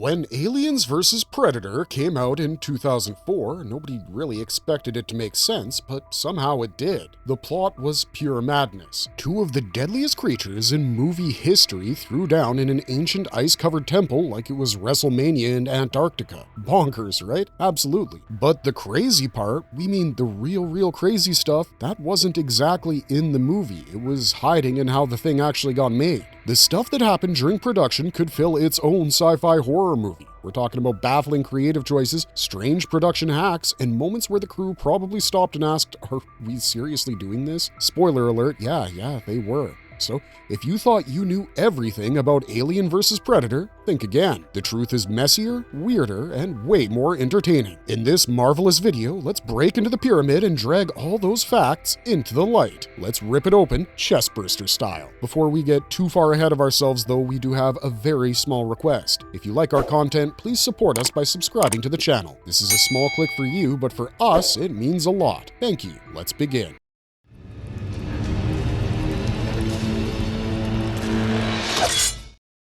When Aliens vs. Predator came out in 2004, nobody really expected it to make sense, but somehow it did. The plot was pure madness. Two of the deadliest creatures in movie history threw down in an ancient ice-covered temple like it was WrestleMania in Antarctica. Bonkers, right? Absolutely. But the crazy part, we mean the real crazy stuff, that wasn't exactly in the movie. It was hiding in how the thing actually got made. The stuff that happened during production could fill its own sci-fi horror movie. We're talking about baffling creative choices, strange production hacks, and moments where the crew probably stopped and asked, "Are we seriously doing this?" Spoiler alert, yeah, they were. So, if you thought you knew everything about Alien vs. Predator, think again. The truth is messier, weirder, and way more entertaining. In this marvelous video, let's break into the pyramid and drag all those facts into the light. Let's rip it open, chestburster style. Before we get too far ahead of ourselves though, we do have a very small request. If you like our content, please support us by subscribing to the channel. This is a small click for you, but for us, it means a lot. Thank you. Let's begin.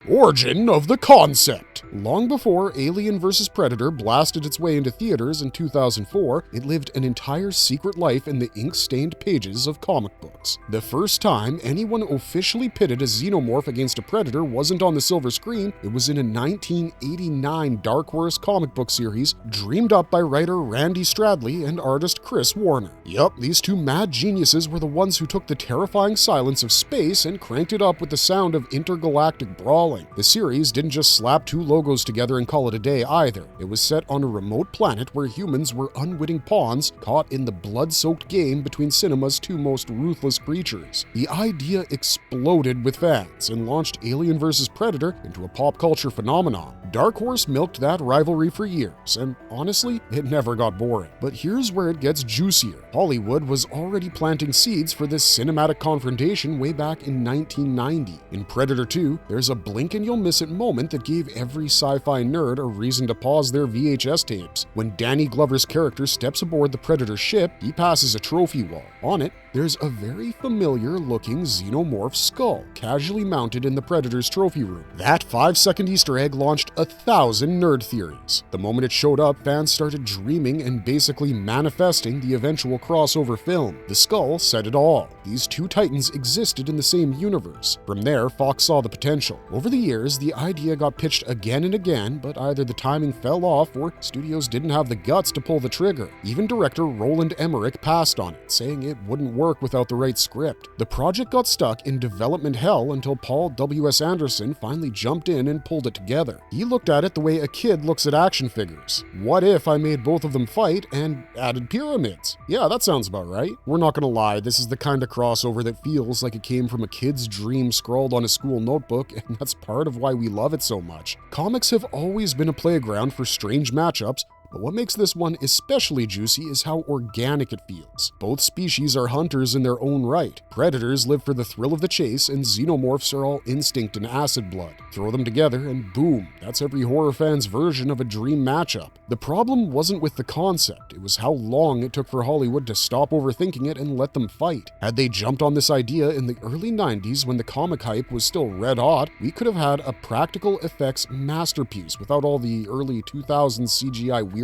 Origin of the concept. Long before Alien vs. Predator blasted its way into theaters in 2004, it lived an entire secret life in the ink-stained pages of comic books. The first time anyone officially pitted a xenomorph against a predator wasn't on the silver screen, it was in a 1989 Dark Horse comic book series dreamed up by writer Randy Stradley and artist Chris Warner. Yup, these two mad geniuses were the ones who took the terrifying silence of space and cranked it up with the sound of intergalactic brawling. The series didn't just slap two logos together and call it a day either. It was set on a remote planet where humans were unwitting pawns caught in the blood-soaked game between cinema's two most ruthless creatures. The idea exploded with fans and launched Alien vs. Predator into a pop culture phenomenon. Dark Horse milked that rivalry for years, and honestly, it never got boring. But here's where it gets juicier. Hollywood was already planting seeds for this cinematic confrontation way back in 1990. In Predator 2, there's a blink and you'll miss it moment that gave every sci-fi nerd a reason to pause their VHS tapes. When Danny Glover's character steps aboard the Predator ship, he passes a trophy wall. On it, there's a very familiar-looking xenomorph skull casually mounted in the Predator's trophy room. That 5-second Easter egg launched 1,000 nerd theories. The moment it showed up, fans started dreaming and basically manifesting the eventual crossover film. The skull said it all. These two titans existed in the same universe. From there, Fox saw the potential. Over the years, the idea got pitched again and again, but either the timing fell off or studios didn't have the guts to pull the trigger. Even director Roland Emmerich passed on it, saying it wouldn't work without the right script. The project got stuck in development hell until Paul W.S. Anderson finally jumped in and pulled it together. He looked at it the way a kid looks at action figures. What if I made both of them fight and added pyramids? Yeah, that sounds about right. We're not gonna lie, this is the kind of crossover that feels like it came from a kid's dream scrawled on a school notebook, and that's part of why we love it so much. Comics have always been a playground for strange matchups, but what makes this one especially juicy is how organic it feels. Both species are hunters in their own right. Predators live for the thrill of the chase, and xenomorphs are all instinct and acid blood. Throw them together and boom, that's every horror fan's version of a dream matchup. The problem wasn't with the concept, it was how long it took for Hollywood to stop overthinking it and let them fight. Had they jumped on this idea in the early 90s when the comic hype was still red hot, we could have had a practical effects masterpiece without all the early 2000s CGI weirdness.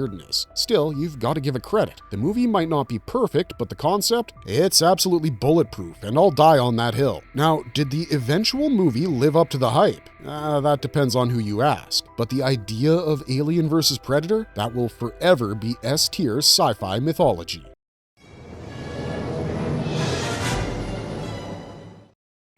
Still, you've got to give it credit. The movie might not be perfect, but the concept, it's absolutely bulletproof, and I'll die on that hill. Now, did the eventual movie live up to the hype? That depends on who you ask. But the idea of Alien vs. Predator, that will forever be S-tier sci-fi mythology.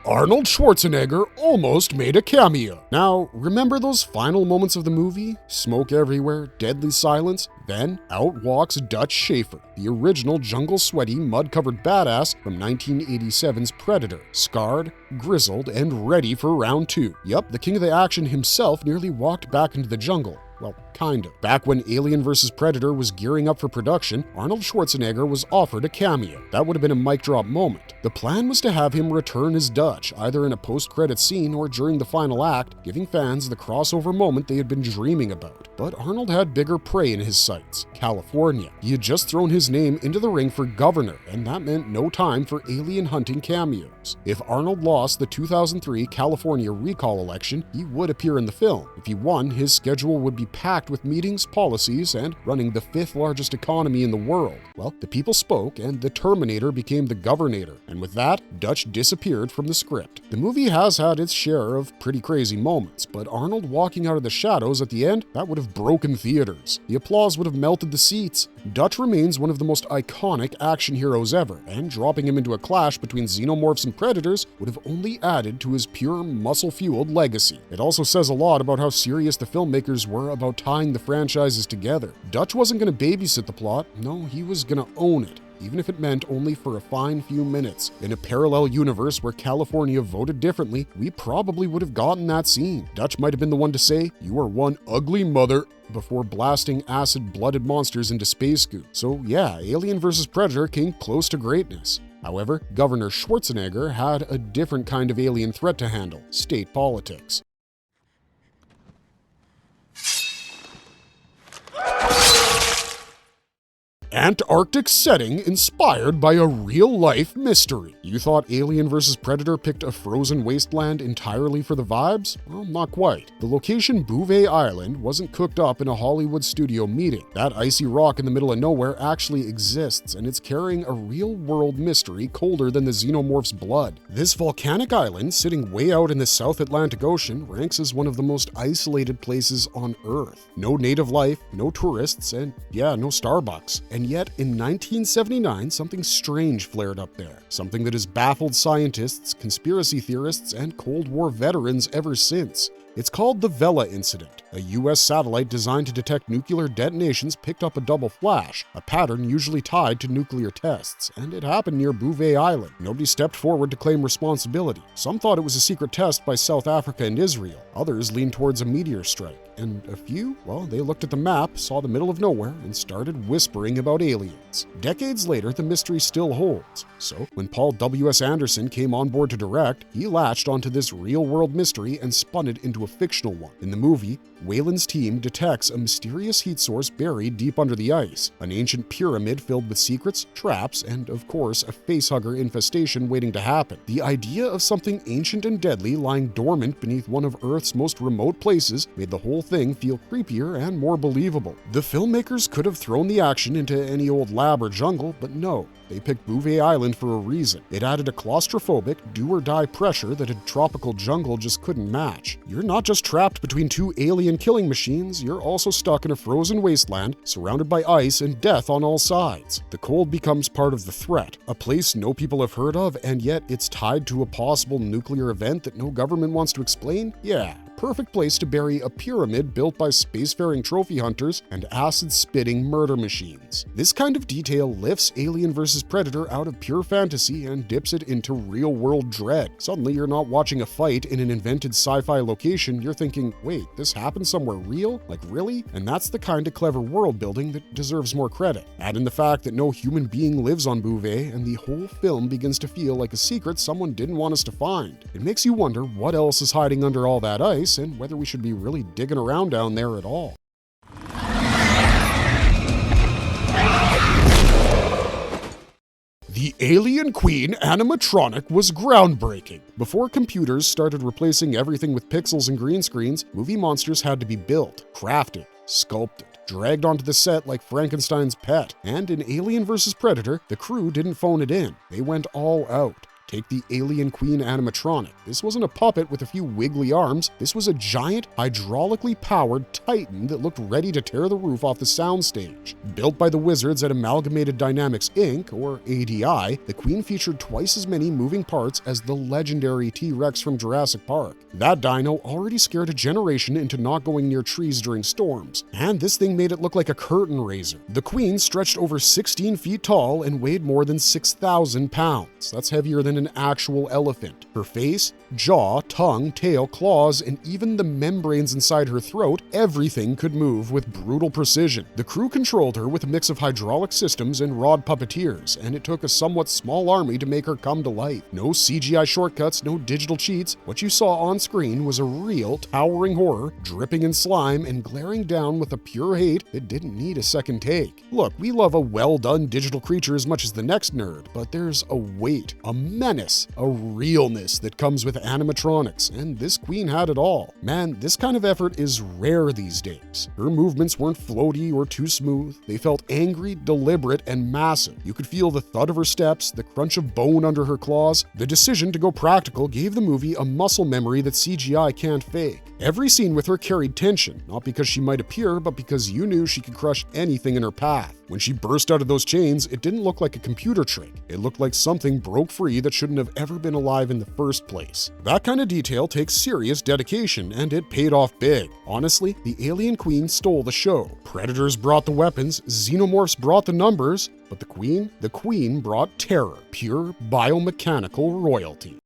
Arnold Schwarzenegger almost made a cameo. Now, remember those final moments of the movie? Smoke everywhere, deadly silence. Then, out walks Dutch Schaefer, the original jungle-sweaty, mud-covered badass from 1987's Predator, scarred, grizzled, and ready for round 2. Yup, the king of the action himself nearly walked back into the jungle. Well, kind of. Back when Alien vs. Predator was gearing up for production, Arnold Schwarzenegger was offered a cameo. That would have been a mic drop moment. The plan was to have him return as Dutch, either in a post-credits scene or during the final act, giving fans the crossover moment they had been dreaming about. But Arnold had bigger prey in his sights: California. He had just thrown his name into the ring for governor, and that meant no time for alien hunting cameos. If Arnold lost the 2003 California recall election, he would appear in the film. If he won, his schedule would be packed with meetings, policies, and running the 5th largest economy in the world. Well, the people spoke, and the Terminator became the Governator, and with that, Dutch disappeared from the script. The movie has had its share of pretty crazy moments, but Arnold walking out of the shadows at the end, that would have broken theaters. The applause would have melted the seats. Dutch remains one of the most iconic action heroes ever, and dropping him into a clash between xenomorphs and predators would have only added to his pure muscle-fueled legacy. It also says a lot about how serious the filmmakers were about tying the franchises together. Dutch wasn't going to babysit the plot, no, he was going to own it, even if it meant only for a fine few minutes. In a parallel universe where California voted differently, we probably would have gotten that scene. Dutch might have been the one to say, "You are one ugly mother," before blasting acid-blooded monsters into space goo. So yeah, Alien vs. Predator came close to greatness. However, Governor Schwarzenegger had a different kind of alien threat to handle: state politics. Antarctic setting inspired by a real-life mystery. You thought Alien vs. Predator picked a frozen wasteland entirely for the vibes? Well, not quite. The location Bouvet Island wasn't cooked up in a Hollywood studio meeting. That icy rock in the middle of nowhere actually exists, and it's carrying a real-world mystery colder than the xenomorph's blood. This volcanic island, sitting way out in the South Atlantic Ocean, ranks as one of the most isolated places on Earth. No native life, no tourists, and yeah, no Starbucks. And yet, in 1979, something strange flared up there. Something that has baffled scientists, conspiracy theorists, and Cold War veterans ever since. It's called the Vela Incident. A US satellite designed to detect nuclear detonations picked up a double flash, a pattern usually tied to nuclear tests, and it happened near Bouvet Island. Nobody stepped forward to claim responsibility. Some thought it was a secret test by South Africa and Israel. Others leaned towards a meteor strike. And a few, well, they looked at the map, saw the middle of nowhere, and started whispering about aliens. Decades later, the mystery still holds. So, when Paul W.S. Anderson came on board to direct, he latched onto this real-world mystery and spun it into a fictional one. In the movie, Wayland's team detects a mysterious heat source buried deep under the ice, an ancient pyramid filled with secrets, traps, and of course, a facehugger infestation waiting to happen. The idea of something ancient and deadly lying dormant beneath one of Earth's most remote places made the whole thing feel creepier and more believable. The filmmakers could have thrown the action into any old lab or jungle, but no. They picked Bouvet Island for a reason. It added a claustrophobic, do-or-die pressure that a tropical jungle just couldn't match. You're not just trapped between two alien killing machines, you're also stuck in a frozen wasteland, surrounded by ice and death on all sides. The cold becomes part of the threat, a place no people have heard of, and yet it's tied to a possible nuclear event that no government wants to explain? Yeah. Perfect place to bury a pyramid built by spacefaring trophy hunters and acid-spitting murder machines. This kind of detail lifts Alien vs. Predator out of pure fantasy and dips it into real-world dread. Suddenly, you're not watching a fight in an invented sci-fi location, you're thinking, wait, this happened somewhere real? Like, really? And that's the kind of clever world-building that deserves more credit. Add in the fact that no human being lives on Bouvet, and the whole film begins to feel like a secret someone didn't want us to find. It makes you wonder what else is hiding under all that ice, and whether we should be really digging around down there at all. The Alien Queen animatronic was groundbreaking. Before computers started replacing everything with pixels and green screens, movie monsters had to be built, crafted, sculpted, dragged onto the set like Frankenstein's pet. And in Alien vs. Predator, the crew didn't phone it in. They went all out. Take the Alien Queen animatronic. This wasn't a puppet with a few wiggly arms. This was a giant, hydraulically powered titan that looked ready to tear the roof off the soundstage. Built by the wizards at Amalgamated Dynamics Inc., or ADI, the Queen featured twice as many moving parts as the legendary T-Rex from Jurassic Park. That dino already scared a generation into not going near trees during storms, and this thing made it look like a curtain raiser. The Queen stretched over 16 feet tall and weighed more than 6,000 pounds. That's heavier than an actual elephant. Her face, jaw, tongue, tail, claws, and even the membranes inside her throat, everything could move with brutal precision. The crew controlled her with a mix of hydraulic systems and rod puppeteers, and it took a somewhat small army to make her come to life. No CGI shortcuts, no digital cheats. What you saw on screen was a real, towering horror, dripping in slime and glaring down with a pure hate that didn't need a second take. Look, we love a well-done digital creature as much as the next nerd, but there's a weight, a menace, a realness that comes with animatronics, and this queen had it all. Man, this kind of effort is rare these days. Her movements weren't floaty or too smooth. They felt angry, deliberate, and massive. You could feel the thud of her steps, the crunch of bone under her claws. The decision to go practical gave the movie a muscle memory that CGI can't fake. Every scene with her carried tension, not because she might appear, but because you knew she could crush anything in her path. When she burst out of those chains, it didn't look like a computer trick. It looked like something broke free that shouldn't have ever been alive in the first place. That kind of detail takes serious dedication, and it paid off big. Honestly, the alien queen stole the show. Predators brought the weapons, xenomorphs brought the numbers, but the queen brought terror, pure biomechanical royalty.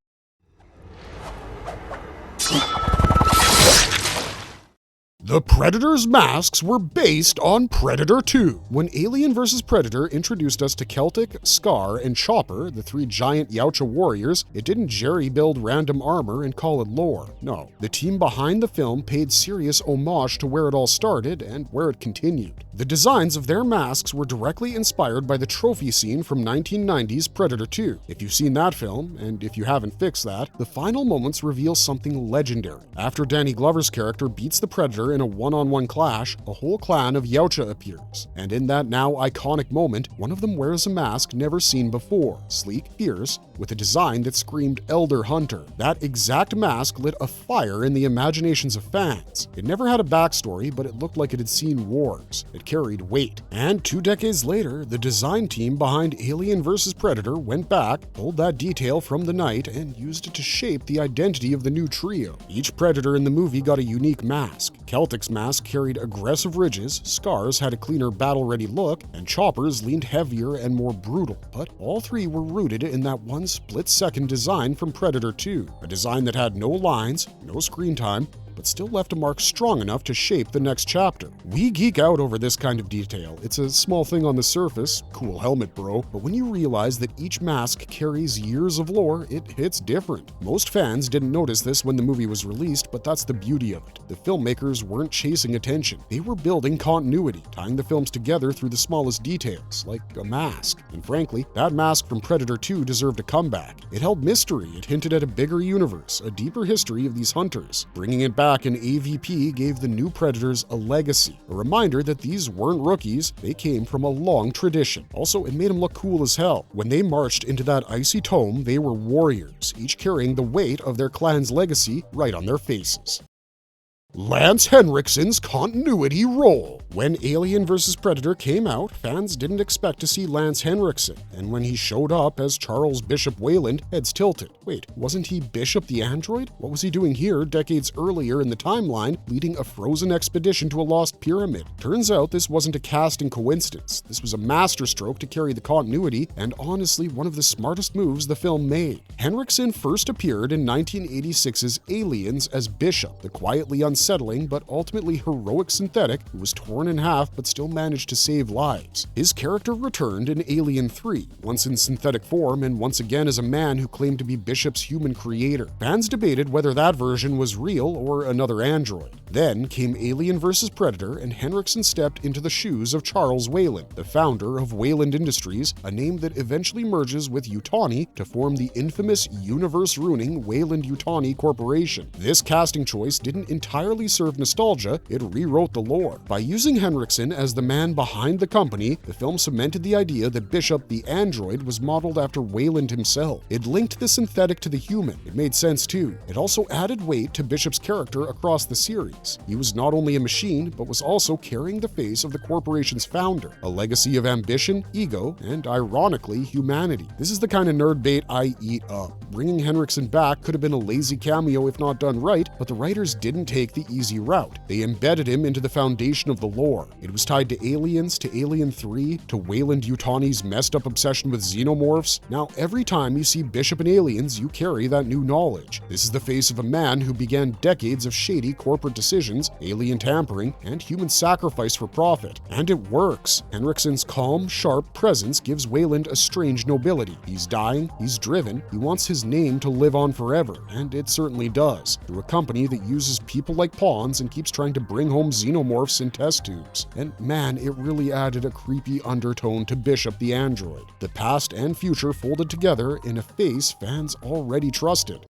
The Predator's masks were based on Predator 2. When Alien vs. Predator introduced us to Celtic, Scar, and Chopper, the three giant Yautja warriors, it didn't jerry-build random armor and call it lore. No, the team behind the film paid serious homage to where it all started and where it continued. The designs of their masks were directly inspired by the trophy scene from 1990's Predator 2. If you've seen that film, and if you haven't fixed that, the final moments reveal something legendary. After Danny Glover's character beats the Predator in a one-on-one clash, a whole clan of Yautja appears. And in that now iconic moment, one of them wears a mask never seen before, sleek, fierce, with a design that screamed Elder Hunter. That exact mask lit a fire in the imaginations of fans. It never had a backstory, but it looked like it had seen wars. It carried weight. And 2 decades later, the design team behind Alien vs. Predator went back, pulled that detail from the night, and used it to shape the identity of the new trio. Each Predator in the movie got a unique mask. Celtic's mask carried aggressive ridges, Scar's had a cleaner battle-ready look, and Chopper's leaned heavier and more brutal. But all three were rooted in that one split-second design from Predator 2, a design that had no lines, no screen time, but still left a mark strong enough to shape the next chapter. We geek out over this kind of detail. It's a small thing on the surface, cool helmet bro, but when you realize that each mask carries years of lore, it hits different. Most fans didn't notice this when the movie was released, but that's the beauty of it. The filmmakers weren't chasing attention. They were building continuity, tying the films together through the smallest details, like a mask. And frankly, that mask from Predator 2 deserved a comeback. It held mystery, it hinted at a bigger universe, a deeper history of these hunters. Bringing it back in AVP gave the new Predators a legacy, a reminder that these weren't rookies, they came from a long tradition. Also, it made them look cool as hell. When they marched into that icy tome, they were warriors, each carrying the weight of their clan's legacy right on their faces. Lance Henriksen's continuity role. When Alien vs. Predator came out, fans didn't expect to see Lance Henriksen, and when he showed up as Charles Bishop Weyland, heads tilted. Wait, wasn't he Bishop the android? What was he doing here decades earlier in the timeline, leading a frozen expedition to a lost pyramid? Turns out this wasn't a casting coincidence. This was a masterstroke to carry the continuity, and honestly one of the smartest moves the film made. Henriksen first appeared in 1986's Aliens as Bishop, the quietly unsettling but ultimately heroic synthetic who was torn in half but still managed to save lives. His character returned in Alien 3, once in synthetic form and once again as a man who claimed to be Bishop's human creator. Fans debated whether that version was real or another android. Then came Alien vs. Predator, and Henriksen stepped into the shoes of Charles Weyland, the founder of Weyland Industries, a name that eventually merges with Yutani to form the infamous universe-ruining Weyland-Yutani Corporation. This casting choice didn't entirely serve nostalgia, it rewrote the lore. By using Henriksen as the man behind the company, the film cemented the idea that Bishop the android was modeled after Weyland himself. It linked the synthetic to the human. It made sense too. It also added weight to Bishop's character across the series. face. He was not only a machine, but was also carrying the face of the corporation's founder, a legacy of ambition, ego, and ironically, humanity. This is the kind of nerd bait I eat up. Bringing Henriksen back could have been a lazy cameo if not done right, but the writers didn't take the easy route. They embedded him into the foundation of the lore. It was tied to Aliens, to Alien 3, to Weyland-Yutani's messed up obsession with xenomorphs. Now, every time you see Bishop in Aliens, you carry that new knowledge. This is the face of a man who began decades of shady corporate decisions, alien tampering, and human sacrifice for profit. And it works. Henriksen's calm, sharp presence gives Weyland a strange nobility. He's dying, he's driven, he wants his name to live on forever, and it certainly does, through a company that uses people like pawns and keeps trying to bring home xenomorphs in test tubes. And man, it really added a creepy undertone to Bishop the android. The past and future folded together in a face fans already trusted.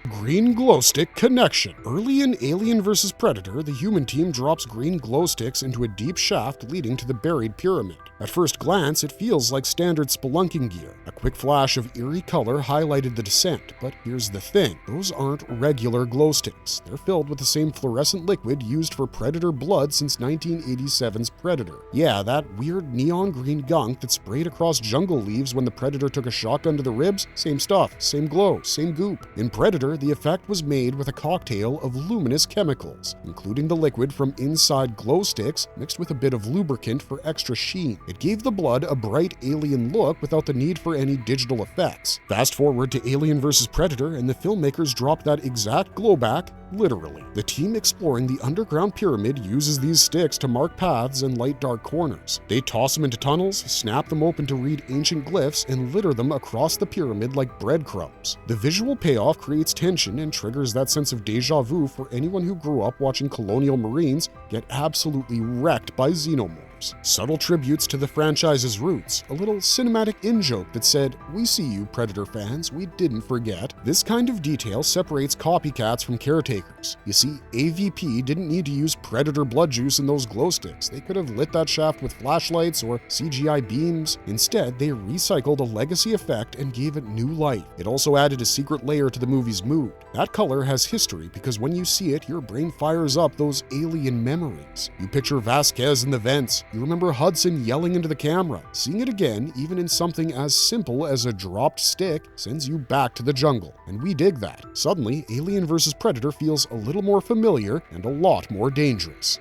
Green glow stick connection. Early in Alien vs. Predator, the human team drops green glow sticks into a deep shaft leading to the buried pyramid. At first glance, it feels like standard spelunking gear. A quick flash of eerie color highlighted the descent, but here's the thing. Those aren't regular glow sticks. They're filled with the same fluorescent liquid used for Predator blood since 1987's Predator. Yeah, that weird neon green gunk that sprayed across jungle leaves when the Predator took a shotgun to the ribs, same stuff, same glow, same goop. In Predator, the effect was made with a cocktail of luminous chemicals, including the liquid from inside glow sticks mixed with a bit of lubricant for extra sheen. It gave the blood a bright alien look without the need for any digital effects. Fast forward to Alien vs. Predator, and the filmmakers dropped that exact glow back, literally. The team exploring the underground pyramid uses these sticks to mark paths and light dark corners. They toss them into tunnels, snap them open to read ancient glyphs, and litter them across the pyramid like breadcrumbs. The visual payoff creates tension and triggers that sense of deja vu for anyone who grew up watching colonial marines get absolutely wrecked by xenomorphs. Subtle tributes to the franchise's roots, a little cinematic in-joke that said, "We see you, Predator fans, we didn't forget." This kind of detail separates copycats from caretakers. You see, AVP didn't need to use Predator blood juice in those glow sticks. They could have lit that shaft with flashlights or CGI beams. Instead, they recycled a legacy effect and gave it new life. It also added a secret layer to the movie's mood. That color has history because when you see it, your brain fires up those alien memories. You picture Vasquez in the vents. You remember Hudson yelling into the camera. Seeing it again, even in something as simple as a dropped stick, sends you back to the jungle. And we dig that. Suddenly, Alien vs. Predator feels a little more familiar and a lot more dangerous.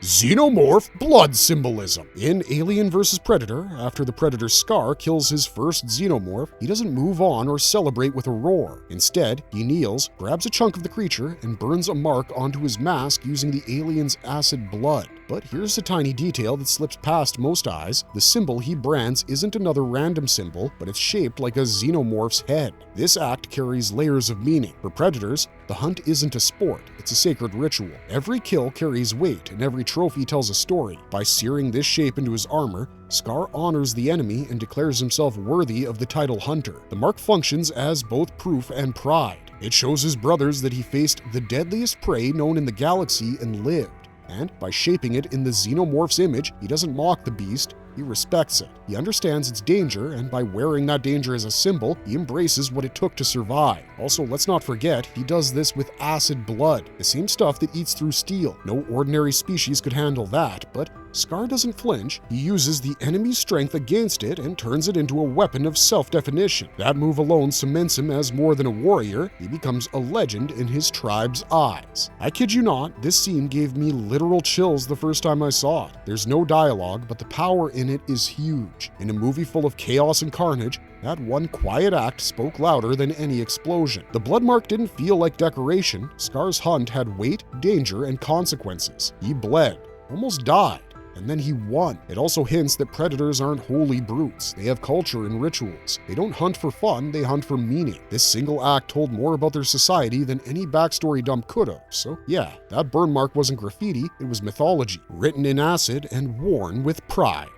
Xenomorph blood symbolism. In Alien vs. Predator, after the Predator's scar kills his first xenomorph, he doesn't move on or celebrate with a roar. Instead, he kneels, grabs a chunk of the creature, and burns a mark onto his mask using the alien's acid blood. But here's a tiny detail that slips past most eyes. The symbol he brands isn't another random symbol, but it's shaped like a xenomorph's head. This act carries layers of meaning. For predators, the hunt isn't a sport, it's a sacred ritual. Every kill carries weight, and every trophy tells a story. By searing this shape into his armor, Scar honors the enemy and declares himself worthy of the title Hunter. The mark functions as both proof and pride. It shows his brothers that he faced the deadliest prey known in the galaxy and lived. And by shaping it in the xenomorph's image, he doesn't mock the beast, he respects it. He understands its danger, and by wearing that danger as a symbol, he embraces what it took to survive. Also, let's not forget, he does this with acid blood, the same stuff that eats through steel. No ordinary species could handle that, but Scar doesn't flinch. He uses the enemy's strength against it and turns it into a weapon of self-definition. That move alone cements him as more than a warrior. He becomes a legend in his tribe's eyes. I kid you not, this scene gave me literal chills the first time I saw it. There's no dialogue, but the power in it is huge. In a movie full of chaos and carnage, that one quiet act spoke louder than any explosion. The blood mark didn't feel like decoration. Scar's hunt had weight, danger, and consequences. He bled, almost died, and then he won. It also hints that predators aren't holy brutes. They have culture and rituals. They don't hunt for fun, they hunt for meaning. This single act told more about their society than any backstory dump could have. So yeah, that burn mark wasn't graffiti, it was mythology, written in acid and worn with pride.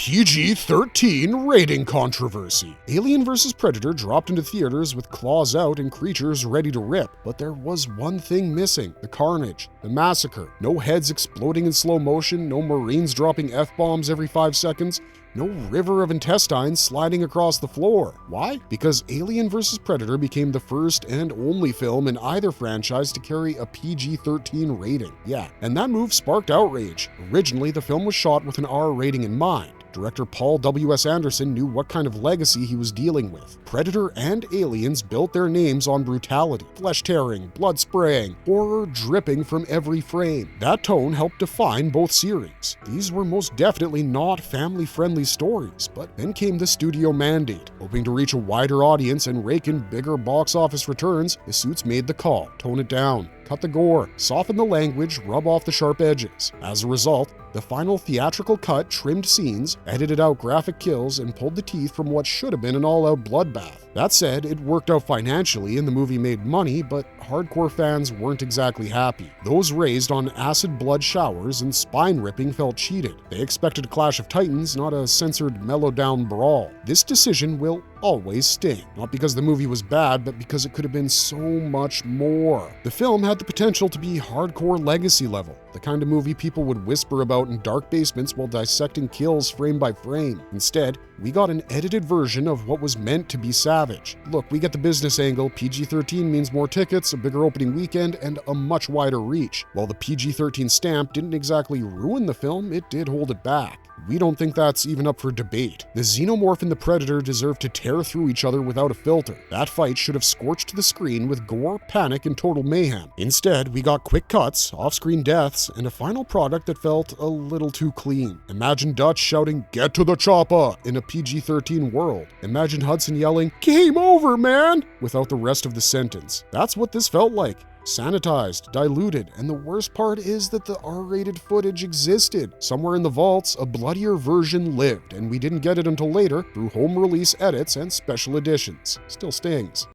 PG-13 rating controversy. Alien vs. Predator dropped into theaters with claws out and creatures ready to rip, but there was one thing missing: the carnage, the massacre. No heads exploding in slow motion, no Marines dropping F-bombs every 5 seconds, no river of intestines sliding across the floor. Why? Because Alien vs. Predator became the first and only film in either franchise to carry a PG-13 rating. Yeah, and that move sparked outrage. Originally, the film was shot with an R rating in mind. Director Paul W.S. Anderson knew what kind of legacy he was dealing with. Predator and Aliens built their names on brutality, flesh tearing, blood spraying, horror dripping from every frame. That tone helped define both series. These were most definitely not family-friendly stories, but then came the studio mandate. Hoping to reach a wider audience and rake in bigger box office returns, the suits made the call: tone it down, cut the gore, soften the language, rub off the sharp edges. As a result, the final theatrical cut trimmed scenes, edited out graphic kills, and pulled the teeth from what should have been an all-out bloodbath. That said, it worked out financially and the movie made money, but hardcore fans weren't exactly happy. Those raised on acid blood showers and spine ripping felt cheated. They expected a clash of titans, not a censored, mellowed-down brawl. This decision will always sting, not because the movie was bad, but because it could have been so much more. The film had the potential to be hardcore legacy level, the kind of movie people would whisper about in dark basements while dissecting kills frame by frame. Instead, we got an edited version of what was meant to be savage. Look, we get the business angle. PG-13 means more tickets, a bigger opening weekend, and a much wider reach. While the PG-13 stamp didn't exactly ruin the film, it did hold it back. We don't think that's even up for debate. The Xenomorph and the Predator deserve to tear through each other without a filter. That fight should have scorched the screen with gore, panic, and total mayhem. Instead, we got quick cuts, off-screen deaths, and a final product that felt a little too clean. Imagine Dutch shouting, "Get to the chopper!" in a PG-13 world. Imagine Hudson yelling, "Game over, man!" without the rest of the sentence. That's what this felt like. Sanitized, diluted, and the worst part is that the R-rated footage existed. Somewhere in the vaults, a bloodier version lived, and we didn't get it until later through home release edits and special editions. Still stings.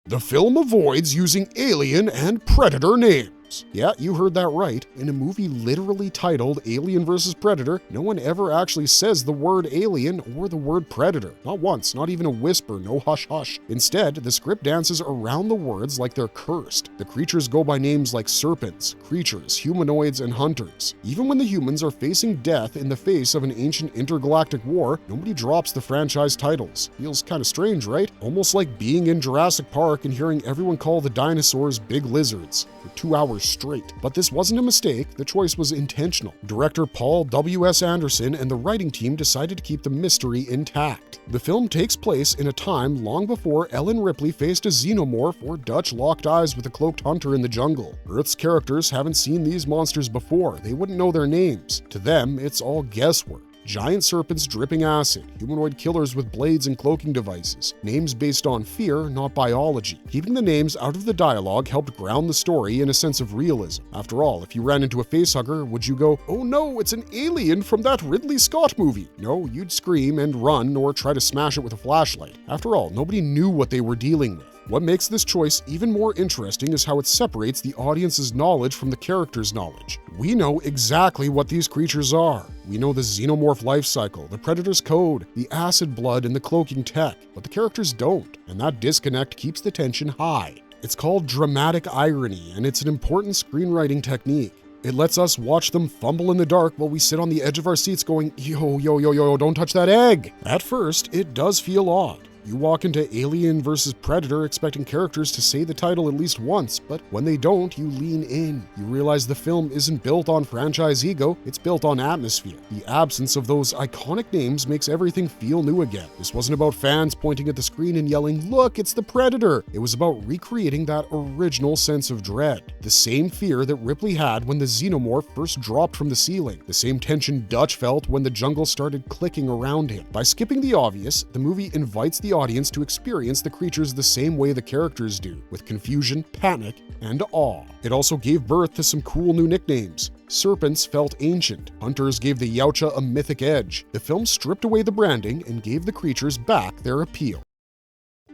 The film avoids using Alien and Predator names. Yeah, you heard that right. In a movie literally titled Alien vs. Predator, no one ever actually says the word alien or the word predator. Not once, not even a whisper, no hush-hush. Instead, the script dances around the words like they're cursed. The creatures go by names like serpents, creatures, humanoids, and hunters. Even when the humans are facing death in the face of an ancient intergalactic war, nobody drops the franchise titles. Feels kinda strange, right? Almost like being in Jurassic Park and hearing everyone call the dinosaurs big lizards for 2 hours straight. But this wasn't a mistake, the choice was intentional. Director Paul W.S. Anderson and the writing team decided to keep the mystery intact. The film takes place in a time long before Ellen Ripley faced a xenomorph or Dutch locked eyes with a cloaked hunter in the jungle. Earth's characters haven't seen these monsters before, they wouldn't know their names. To them, it's all guesswork. Giant serpents dripping acid, humanoid killers with blades and cloaking devices, names based on fear, not biology. Keeping the names out of the dialogue helped ground the story in a sense of realism. After all, if you ran into a facehugger, would you go, "Oh no, it's an alien from that Ridley Scott movie"? No, you'd scream and run or try to smash it with a flashlight. After all, nobody knew what they were dealing with. What makes this choice even more interesting is how it separates the audience's knowledge from the character's knowledge. We know exactly what these creatures are. We know the xenomorph life cycle, the predator's code, the acid blood, and the cloaking tech, but the characters don't, and that disconnect keeps the tension high. It's called dramatic irony, and it's an important screenwriting technique. It lets us watch them fumble in the dark while we sit on the edge of our seats going, "Yo, yo, yo, yo, don't touch that egg." At first, it does feel odd. You walk into Alien vs. Predator expecting characters to say the title at least once, but when they don't, you lean in. You realize the film isn't built on franchise ego, it's built on atmosphere. The absence of those iconic names makes everything feel new again. This wasn't about fans pointing at the screen and yelling, "Look, it's the Predator!" It was about recreating that original sense of dread. The same fear that Ripley had when the xenomorph first dropped from the ceiling. The same tension Dutch felt when the jungle started clicking around him. By skipping the obvious, the movie invites the audience to experience the creatures the same way the characters do, with confusion, panic, and awe. It also gave birth to some cool new nicknames. Serpents felt ancient. Hunters gave the Yautja a mythic edge. The film stripped away the branding and gave the creatures back their appeal.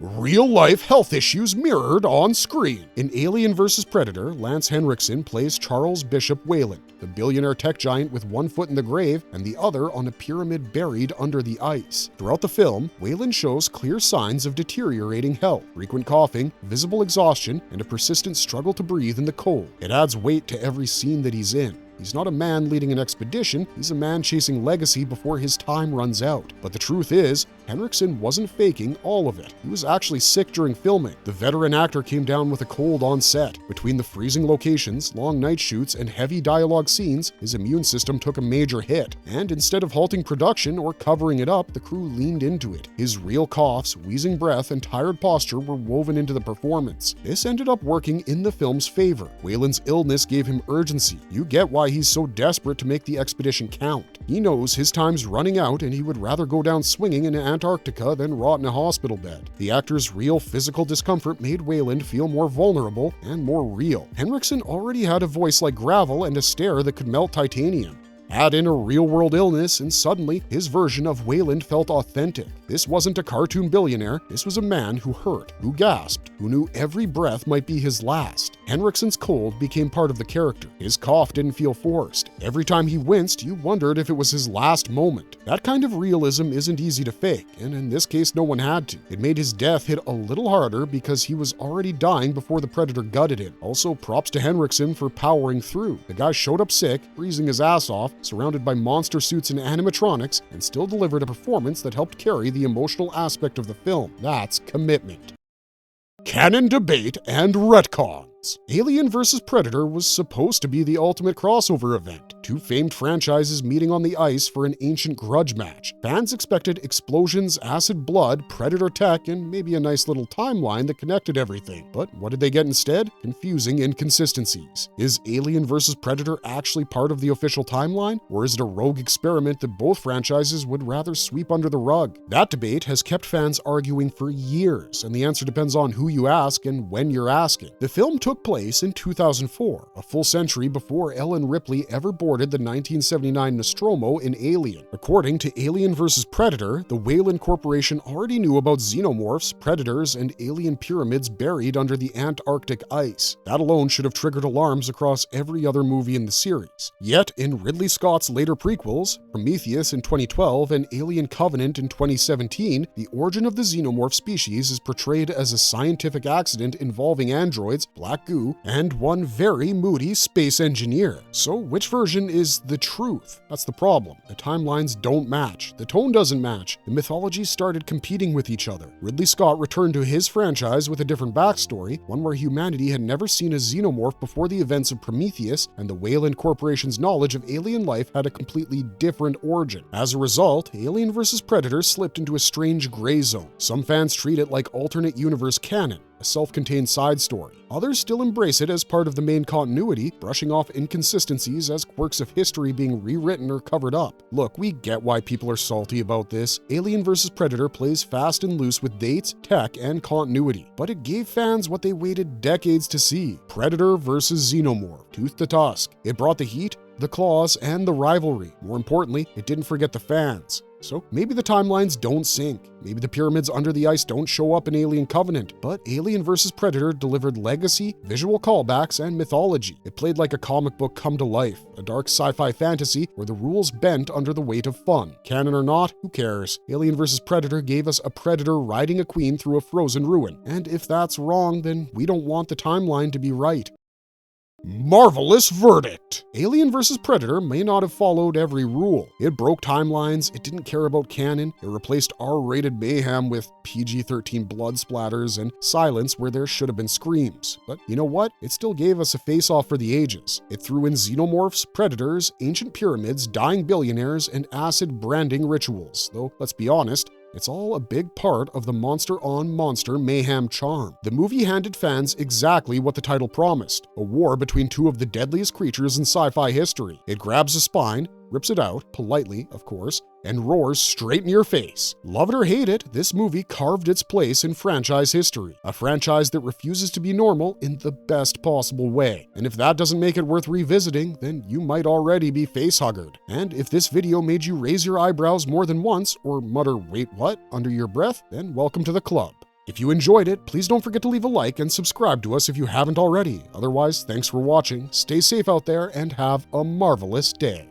Real-life health issues mirrored on screen. In Alien vs. Predator, Lance Henriksen plays Charles Bishop Weyland, the billionaire tech giant with one foot in the grave and the other on a pyramid buried under the ice. Throughout the film, Weyland shows clear signs of deteriorating health, frequent coughing, visible exhaustion, and a persistent struggle to breathe in the cold. It adds weight to every scene that he's in. He's not a man leading an expedition, he's a man chasing legacy before his time runs out. But the truth is, Henriksen wasn't faking all of it. He was actually sick during filming. The veteran actor came down with a cold on set. Between the freezing locations, long night shoots, and heavy dialogue scenes, his immune system took a major hit. And instead of halting production or covering it up, the crew leaned into it. His real coughs, wheezing breath, and tired posture were woven into the performance. This ended up working in the film's favor. Weyland's illness gave him urgency. You get why he's so desperate to make the expedition count. He knows his time's running out and he would rather go down swinging in Antarctica than rot in a hospital bed. The actor's real physical discomfort made Weyland feel more vulnerable and more real. Henriksen already had a voice like gravel and a stare that could melt titanium. Add in a real-world illness, and suddenly his version of Weyland felt authentic. This wasn't a cartoon billionaire, this was a man who hurt, who gasped, who knew every breath might be his last. Henriksen's cold became part of the character. His cough didn't feel forced. Every time he winced, you wondered if it was his last moment. That kind of realism isn't easy to fake, and in this case no one had to. It made his death hit a little harder because he was already dying before the Predator gutted him. Also, props to Henriksen for powering through. The guy showed up sick, freezing his ass off, surrounded by monster suits and animatronics, and still delivered a performance that helped carry the emotional aspect of the film. That's commitment. Canon debate and retcons. Alien vs. Predator was supposed to be the ultimate crossover event, two famed franchises meeting on the ice for an ancient grudge match. Fans expected explosions, acid blood, Predator tech, and maybe a nice little timeline that connected everything. But what did they get instead? Confusing inconsistencies. Is Alien vs. Predator actually part of the official timeline? Or is it a rogue experiment that both franchises would rather sweep under the rug? That debate has kept fans arguing for years, and the answer depends on who you ask and when you're asking. The film took place in 2004, a full century before Ellen Ripley ever boarded the 1979 Nostromo in Alien. According to Alien vs. Predator, the Weyland Corporation already knew about xenomorphs, predators, and alien pyramids buried under the Antarctic ice. That alone should have triggered alarms across every other movie in the series. Yet, in Ridley Scott's later prequels, Prometheus in 2012 and Alien Covenant in 2017, the origin of the xenomorph species is portrayed as a scientific accident involving androids, black goo, and one very moody space engineer. So which version is the truth? That's the problem. The timelines don't match. The tone doesn't match. The mythologies started competing with each other. Ridley Scott returned to his franchise with a different backstory, one where humanity had never seen a xenomorph before the events of Prometheus, and the Weyland Corporation's knowledge of alien life had a completely different origin. As a result, Alien vs. Predator slipped into a strange gray zone. Some fans treat it like alternate universe canon, a self-contained side story. Others still embrace it as part of the main continuity, brushing off inconsistencies as quirks of history being rewritten or covered up. Look, we get why people are salty about this. Alien vs. Predator plays fast and loose with dates, tech, and continuity, but it gave fans what they waited decades to see: Predator versus Xenomorph, tooth to tusk. It brought the heat, the claws, and the rivalry. More importantly, it didn't forget the fans. So maybe the timelines don't sync. Maybe the pyramids under the ice don't show up in Alien Covenant, but Alien vs. Predator delivered legacy, visual callbacks, and mythology. It played like a comic book come to life, a dark sci-fi fantasy where the rules bent under the weight of fun. Canon or not, who cares? Alien vs. Predator gave us a predator riding a queen through a frozen ruin. And if that's wrong, then we don't want the timeline to be right. Marvelous verdict! Alien vs. Predator may not have followed every rule. It broke timelines, it didn't care about canon, it replaced R-rated mayhem with PG-13 blood splatters and silence where there should have been screams. But you know what? It still gave us a face-off for the ages. It threw in xenomorphs, predators, ancient pyramids, dying billionaires, and acid branding rituals. Though, let's be honest, it's all a big part of the monster-on-monster mayhem charm. The movie handed fans exactly what the title promised: a war between two of the deadliest creatures in sci-fi history. It grabs a spine, rips it out, politely, of course, and roars straight in your face. Love it or hate it, this movie carved its place in franchise history. A franchise that refuses to be normal in the best possible way. And if that doesn't make it worth revisiting, then you might already be facehuggered. And if this video made you raise your eyebrows more than once, or mutter "wait what" under your breath, then welcome to the club. If you enjoyed it, please don't forget to leave a like and subscribe to us if you haven't already. Otherwise, thanks for watching, stay safe out there, and have a marvelous day.